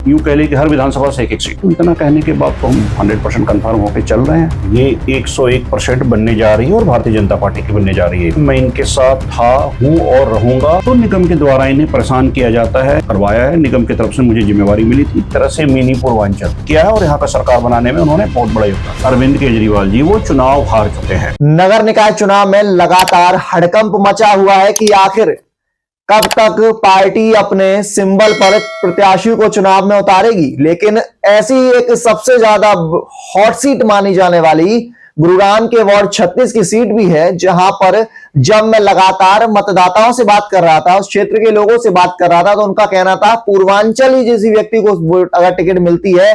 यूं कह ले कि हर विधानसभा से एक एक सीट। तो इतना कहने के बाद तो हम 100% कंफर्म होकर चल रहे हैं। ये 101% बनने जा रही है और भारतीय जनता पार्टी की बनने जा रही है। मैं इनके साथ था, हूँ और रहूंगा। तो निगम के द्वारा इन्हें परेशान किया जाता है, करवाया है। निगम की तरफ से मुझे जिम्मेवारी मिली थी, तरह से मिनी पूर्वांचल किया है और यहाँ का सरकार बनाने में उन्होंने बहुत बड़ा योगदान। अरविंद केजरीवाल जी वो चुनाव हार चुके हैं। नगर निकाय चुनाव में लगातार हड़कंप मचा हुआ है कि आखिर कब तक पार्टी अपने सिंबल पर प्रत्याशियों को चुनाव में उतारेगी। लेकिन ऐसी एक सबसे ज्यादा हॉट सीट मानी जाने वाली गुरुग्राम के वार्ड 36 की सीट भी है, जहां पर जब मैं लगातार मतदाताओं से बात कर रहा था, उस क्षेत्र के लोगों से बात कर रहा था, तो उनका कहना था पूर्वांचल ही जैसी व्यक्ति को अगर टिकट मिलती है,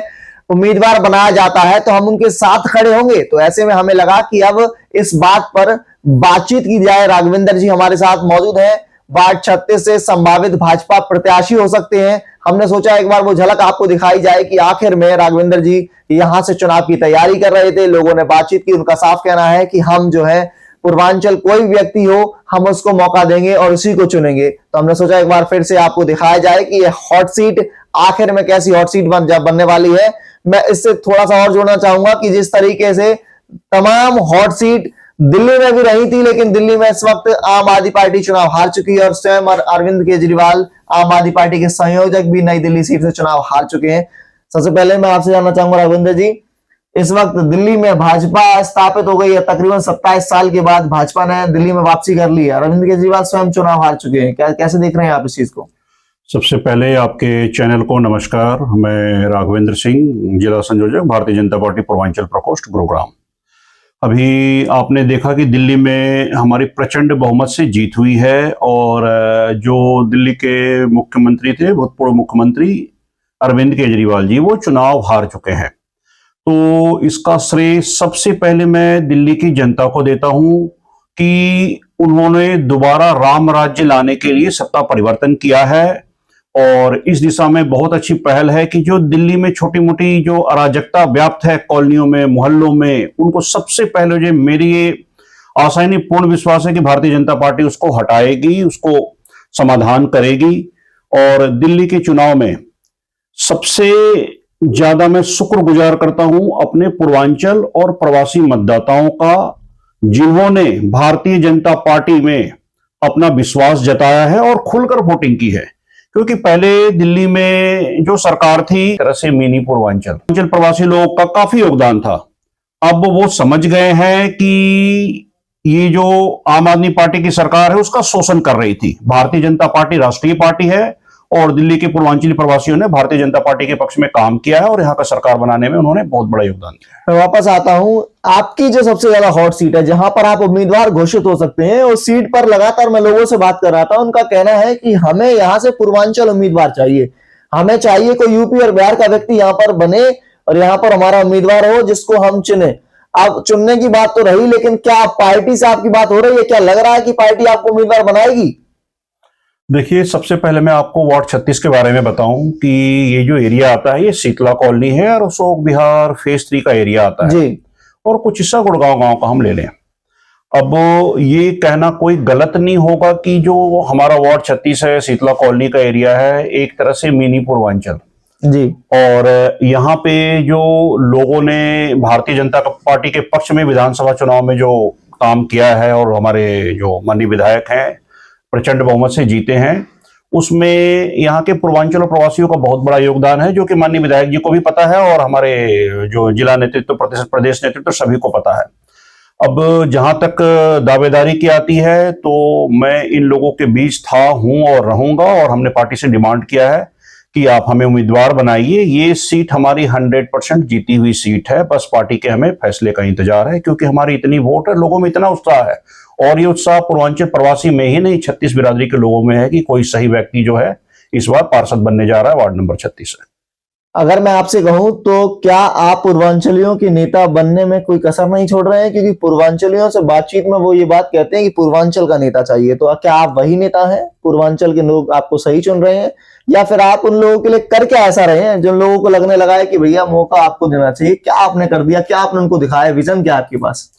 उम्मीदवार बनाया जाता है, तो हम उनके साथ खड़े होंगे। तो ऐसे में हमें लगा कि अब इस बात पर बातचीत की जाए। राघवेंद्र जी हमारे साथ मौजूद हैं, वार्ड 36 से संभावित भाजपा प्रत्याशी हो सकते हैं। हमने सोचा एक बार वो झलक आपको दिखाई जाए कि आखिर में राघवेंद्र जी यहां से चुनाव की तैयारी कर रहे थे, लोगों ने बातचीत की, उनका साफ कहना है कि हम जो है पूर्वांचल कोई व्यक्ति हो हम उसको मौका देंगे और उसी को चुनेंगे। तो हमने सोचा एक बार फिर से आपको दिखाया जाए कि ये हॉट सीट आखिर में कैसी हॉट सीट बनने वाली है। मैं इससे थोड़ा सा और जोड़ना चाहूंगा कि जिस तरीके से तमाम हॉट सीट दिल्ली में भी रही थी, लेकिन दिल्ली में इस वक्त आम आदमी पार्टी चुनाव हार चुकी है और स्वयं अरविंद केजरीवाल आम आदमी पार्टी के संयोजक भी नई दिल्ली सीट से चुनाव हार चुके हैं। सबसे पहले मैं आपसे जानना चाहूंगा राघवेंद्र जी, इस वक्त दिल्ली में भाजपा स्थापित हो गई है, तकरीबन 27 साल के बाद भाजपा ने दिल्ली में वापसी कर ली है। अरविंद केजरीवाल स्वयं चुनाव हार चुके हैं, कैसे देख रहे हैं आप इस चीज को? सबसे पहले आपके चैनल को नमस्कार। मैं राघवेंद्र सिंह, जिला संयोजक भारतीय जनता पार्टी पूर्वांचल प्रकोष्ठ गुरुग्राम। अभी आपने देखा कि दिल्ली में हमारी प्रचंड बहुमत से जीत हुई है और जो दिल्ली के मुख्यमंत्री थे, भूतपूर्व मुख्यमंत्री अरविंद केजरीवाल जी, वो चुनाव हार चुके हैं। तो इसका श्रेय सबसे पहले मैं दिल्ली की जनता को देता हूं कि उन्होंने दोबारा राम राज्य लाने के लिए सत्ता परिवर्तन किया है और इस दिशा में बहुत अच्छी पहल है कि जो दिल्ली में छोटी मोटी जो अराजकता व्याप्त है कॉलोनियों में, मोहल्लों में, उनको सबसे पहले जो मेरी ये आशा नहीं पूर्ण विश्वास है कि भारतीय जनता पार्टी उसको हटाएगी, उसको समाधान करेगी। और दिल्ली के चुनाव में सबसे ज्यादा मैं शुक्रगुजार करता हूं अपने पूर्वांचल और प्रवासी मतदाताओं का, जिन्होंने भारतीय जनता पार्टी में अपना विश्वास जताया है और खुलकर वोटिंग की है। क्योंकि पहले दिल्ली में जो सरकार थी, तरह से मिनी पूर्वांचल प्रवासी लोगों का काफी योगदान था। अब वो समझ गए हैं कि ये जो आम आदमी पार्टी की सरकार है उसका शोषण कर रही थी। भारतीय जनता पार्टी राष्ट्रीय पार्टी है और दिल्ली के पूर्वांचली प्रवासियों ने भारतीय जनता पार्टी के पक्ष में काम किया है और यहाँ का सरकार बनाने में उन्होंने बहुत बड़ा योगदान दिया है। मैं वापस आता हूं, आपकी जो सबसे ज्यादा हॉट सीट है जहां पर आप उम्मीदवार घोषित हो सकते हैं, उस सीट पर लगातार मैं लोगों से बात कर रहा था, उनका कहना है कि हमें यहां से पूर्वांचल उम्मीदवार चाहिए, हमें चाहिए कोई यूपी और बिहार का व्यक्ति यहां पर बने और यहां पर हमारा उम्मीदवार हो जिसको हम चुने। अब चुनने की बात तो रही, लेकिन क्या पार्टी से आपकी बात हो रही है? क्या लग रहा है कि पार्टी आपको उम्मीदवार बनाएगी? देखिए, सबसे पहले मैं आपको वार्ड 36 के बारे में बताऊं कि ये जो एरिया आता है ये शीतला कॉलोनी है और अशोक विहार फेज 3 का एरिया आता है जी। और कुछ हिस्सा गुड़गांव गांव का हम ले लें। अब ये कहना कोई गलत नहीं होगा कि जो हमारा वार्ड 36 है, शीतला कॉलोनी का एरिया है, एक तरह से मिनी पूर्वांचल जी। और यहाँ पे जो लोगों ने भारतीय जनता पार्टी के पक्ष में विधानसभा चुनाव में जो काम किया है और हमारे जो माननीय विधायक हैं प्रचंड बहुमत से जीते हैं, उसमें यहाँ के पूर्वांचल और प्रवासियों का बहुत बड़ा योगदान है, जो कि माननीय विधायक जी को भी पता है और हमारे जो जिला नेतृत्व, प्रदेश नेतृत्व सभी को पता है। अब जहां तक दावेदारी की आती है तो मैं इन लोगों के बीच था, हूं और रहूंगा और हमने पार्टी से डिमांड किया है कि आप हमें उम्मीदवार बनाइए। ये सीट हमारी 100% जीती हुई सीट है, बस पार्टी के हमें फैसले का इंतजार है, क्योंकि हमारी इतनी वोट है, लोगों में इतना उत्साह है और ये उत्साह पूर्वांचल प्रवासी में ही नहीं 36 बिरादरी के लोगों में है कि कोई सही व्यक्ति जो है इस बार पार्षद बनने जा रहा है वार्ड नंबर 36 है। अगर मैं आपसे कहूं तो क्या आप पूर्वांचलियों के नेता बनने में कोई कसर नहीं छोड़ रहे हैं? क्योंकि पूर्वांचलियों से बातचीत में वो ये बात कहते हैं कि पूर्वांचल का नेता चाहिए, तो क्या आप वही नेता हैं? पूर्वांचल के लोग आपको सही चुन रहे हैं या फिर आप उन लोगों के लिए कर क्या ऐसा रहे हैं जिन लोगों को लगने लगा है कि भैया मौका आपको देना चाहिए? क्या आपने कर दिया? क्या आपने उनको दिखाया? विजन क्या आपके पास?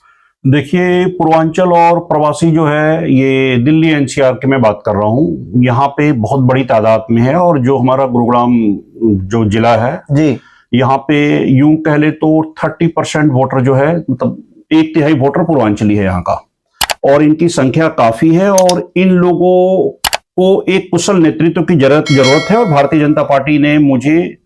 देखिए, पूर्वांचल और प्रवासी जो है ये दिल्ली एनसीआर की मैं बात कर रहा हूँ, यहाँ पे बहुत बड़ी तादाद में है। और जो हमारा गुरुग्राम जो जिला है, जी। यहाँ पे यूं कह ले तो 30% वोटर जो है, मतलब 1/3 वोटर पूर्वांचली है यहाँ का। और इनकी संख्या काफी है और इन लोगों को एक कुशल नेतृत्व की जरूरत है। और भारतीय जनता पार्टी ने मुझे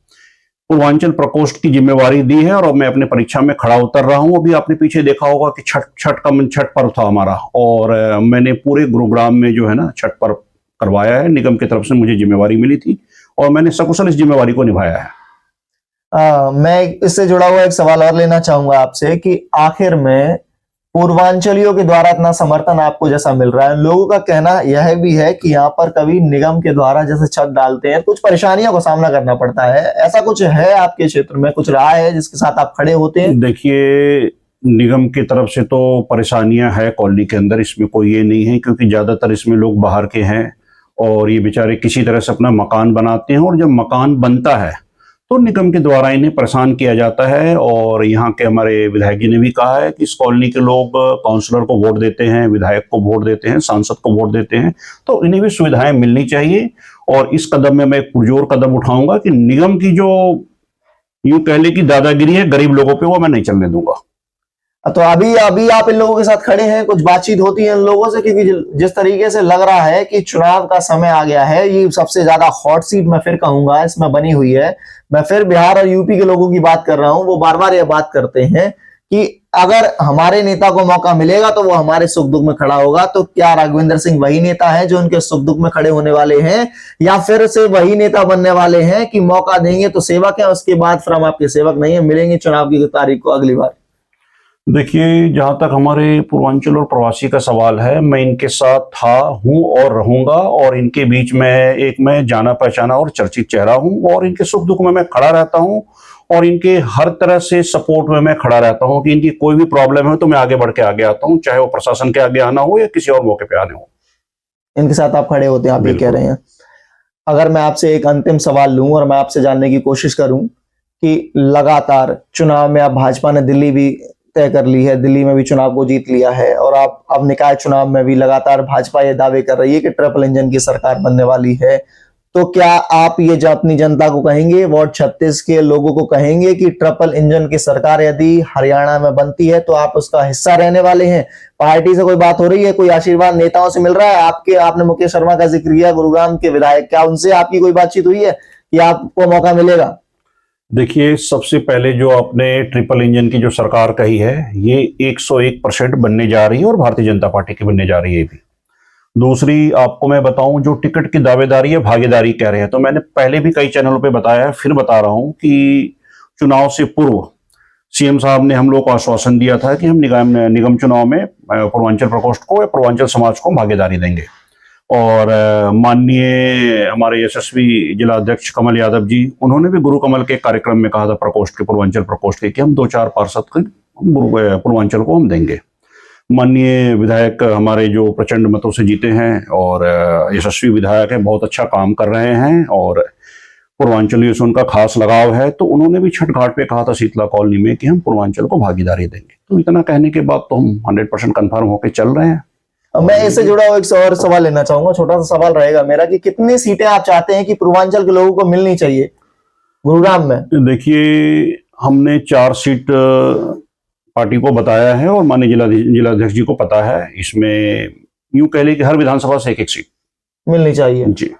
पूर्वांचल प्रकोष्ठ की जिम्मेवारी दी है और अब मैं अपने परीक्षा में खड़ा उतर रहा हूं। अभी आपने पीछे देखा होगा कि छठ पर्व था हमारा, और मैंने पूरे गुरुग्राम में जो है ना छठ पर्व करवाया है। निगम की तरफ से मुझे जिम्मेवारी मिली थी और मैंने सकुशल इस जिम्मेवारी को निभाया है। मैं इससे जुड़ा हुआ एक सवाल और लेना चाहूंगा आपसे कि आखिर में पूर्वांचलियों के द्वारा इतना समर्थन आपको जैसा मिल रहा है, लोगों का कहना यह भी है कि यहाँ पर कभी निगम के द्वारा जैसे छत डालते हैं कुछ परेशानियों का सामना करना पड़ता है, ऐसा कुछ है आपके क्षेत्र में, कुछ रहा है जिसके साथ आप खड़े होते हैं? देखिए, निगम की तरफ से तो परेशानियां है कॉलोनी के अंदर, इसमें कोई ये नहीं है, क्योंकि ज्यादातर इसमें लोग बाहर के हैं और ये बेचारे किसी तरह से अपना मकान बनाते हैं। और जब मकान बनता है तो निगम के द्वारा इन्हें परेशान किया जाता है। और यहाँ के हमारे विधायक जी ने भी कहा है कि इस कॉलोनी के लोग काउंसलर को वोट देते हैं, विधायक को वोट देते हैं, सांसद को वोट देते हैं, तो इन्हें भी सुविधाएं मिलनी चाहिए। और इस कदम में मैं एक पुरजोर कदम उठाऊंगा कि निगम की जो यूं कह ले कि दादागिरी है गरीब लोगों पे, वो मैं नहीं चलने दूंगा। तो अभी आप इन लोगों के साथ खड़े हैं, कुछ बातचीत होती है इन लोगों से? क्योंकि जिस तरीके से लग रहा है कि चुनाव का समय आ गया है, ये सबसे ज्यादा हॉट सीट मैं फिर कहूंगा इसमें बनी हुई है। मैं फिर बिहार और यूपी के लोगों की बात कर रहा हूं, वो बार बार ये बात करते हैं कि अगर हमारे नेता को मौका मिलेगा तो वो हमारे सुख दुख में खड़ा होगा। तो क्या राघवेंद्र सिंह वही नेता है जो उनके सुख दुख में खड़े होने वाले हैं, या फिर से वही नेता बनने वाले हैं कि मौका देंगे तो सेवक है, उसके बाद फिर हम आपके सेवक नहीं है, मिलेंगे चुनाव की तारीख को अगली बार? देखिए, जहां तक हमारे पूर्वांचल और प्रवासी का सवाल है, मैं इनके साथ था, हूं और रहूंगा। और इनके बीच में मैं जाना पहचाना और चर्चित चेहरा हूं और इनके सुख दुख में मैं खड़ा रहता हूं और इनके हर तरह से सपोर्ट में मैं खड़ा रहता हूं कि इनकी कोई भी प्रॉब्लम है तो मैं आगे बढ़ के आगे आता हूं, चाहे वो प्रशासन के आगे आना हो या किसी और मौके पे आने हो। इनके साथ आप खड़े होते हैं, आप ये कह रहे हैं। अगर मैं आपसे एक अंतिम सवाल लूं और मैं आपसे जानने की कोशिश करूं कि लगातार चुनाव में अब भाजपा ने दिल्ली भी तय कर ली है, दिल्ली में भी चुनाव को जीत लिया है, और आप अब निकाय चुनाव में भी लगातार भाजपा ये दावे कर रही है कि ट्रिपल इंजन की सरकार बनने वाली है, तो क्या आप ये जो अपनी जनता को कहेंगे, वार्ड 36 के लोगों को कहेंगे कि ट्रिपल इंजन की सरकार यदि हरियाणा में बनती है तो आप उसका हिस्सा रहने वाले हैं? पार्टी से कोई बात हो रही है, कोई आशीर्वाद नेताओं से मिल रहा है? आपने मुकेश शर्मा का जिक्र किया, गुरुग्राम के विधायक, क्या उनसे आपकी कोई बातचीत हुई है कि आपको मौका मिलेगा? देखिए, सबसे पहले जो आपने ट्रिपल इंजन की जो सरकार कही है, ये 101% बनने जा रही है और भारतीय जनता पार्टी की बनने जा रही है भी। दूसरी आपको मैं बताऊं, जो टिकट की दावेदारी है, भागीदारी कह रहे हैं, तो मैंने पहले भी कई चैनलों पे बताया है, फिर बता रहा हूं कि चुनाव से पूर्व सीएम साहब ने हम लोग को आश्वासन दिया था कि हम निगम चुनाव में पूर्वांचल प्रकोष्ठ को या पूर्वांचल समाज को भागीदारी देंगे। और माननीय हमारे यशस्वी जिला अध्यक्ष कमल यादव जी, उन्होंने भी गुरु कमल के कार्यक्रम में कहा था प्रकोष्ठ के, पूर्वांचल प्रकोष्ठ के, कि हम 2-4 पार्षद पूर्वांचल को हम देंगे। माननीय विधायक हमारे जो प्रचंड मतों से जीते हैं और यशस्वी विधायक हैं, बहुत अच्छा काम कर रहे हैं और पूर्वांचलियों से उनका खास लगाव है, तो उन्होंने भी छठ घाट पे कहा था शीतला कॉलोनी में कि हम पूर्वांचल को भागीदारी देंगे। तो इतना कहने के बाद तो हम 100% कन्फर्म होकर चल रहे हैं। मैं इससे जुड़ा हुआ एक और सवाल लेना चाहूंगा, छोटा सा सवाल रहेगा मेरा, कि कितनी सीटें आप चाहते हैं कि पूर्वांचल के लोगों को मिलनी चाहिए गुरुग्राम में? देखिए, हमने 4 सीट पार्टी को बताया है और माननीय जिलाध्यक्ष जी को पता है। इसमें यूं कह ले कि हर विधानसभा से एक सीट मिलनी चाहिए जी।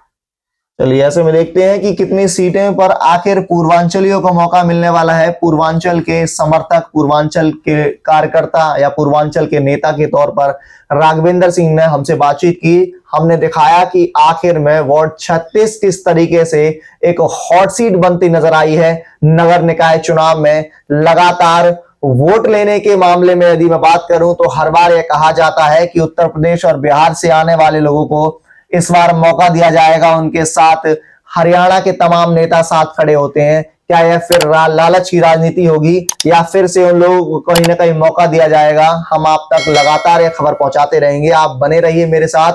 चलिए, ऐसे में देखते हैं कि कितनी सीटें पर आखिर पूर्वांचलियों को मौका मिलने वाला है। पूर्वांचल के समर्थक, पूर्वांचल के कार्यकर्ता या पूर्वांचल के नेता के तौर पर राघवेंद्र सिंह ने हमसे बातचीत की। हमने दिखाया कि आखिर में वार्ड 36 किस तरीके से एक हॉट सीट बनती नजर आई है। नगर निकाय चुनाव में लगातार वोट लेने के मामले में यदि मैं बात करूं तो हर बार यह कहा जाता है कि उत्तर प्रदेश और बिहार से आने वाले लोगों को इस बार मौका दिया जाएगा, उनके साथ हरियाणा के तमाम नेता साथ खड़े होते हैं। क्या यह फिर लालच की राजनीति होगी या फिर से उन लोगों को कहीं ना कहीं मौका दिया जाएगा? हम आप तक लगातार यह खबर पहुंचाते रहेंगे, आप बने रहिए मेरे साथ।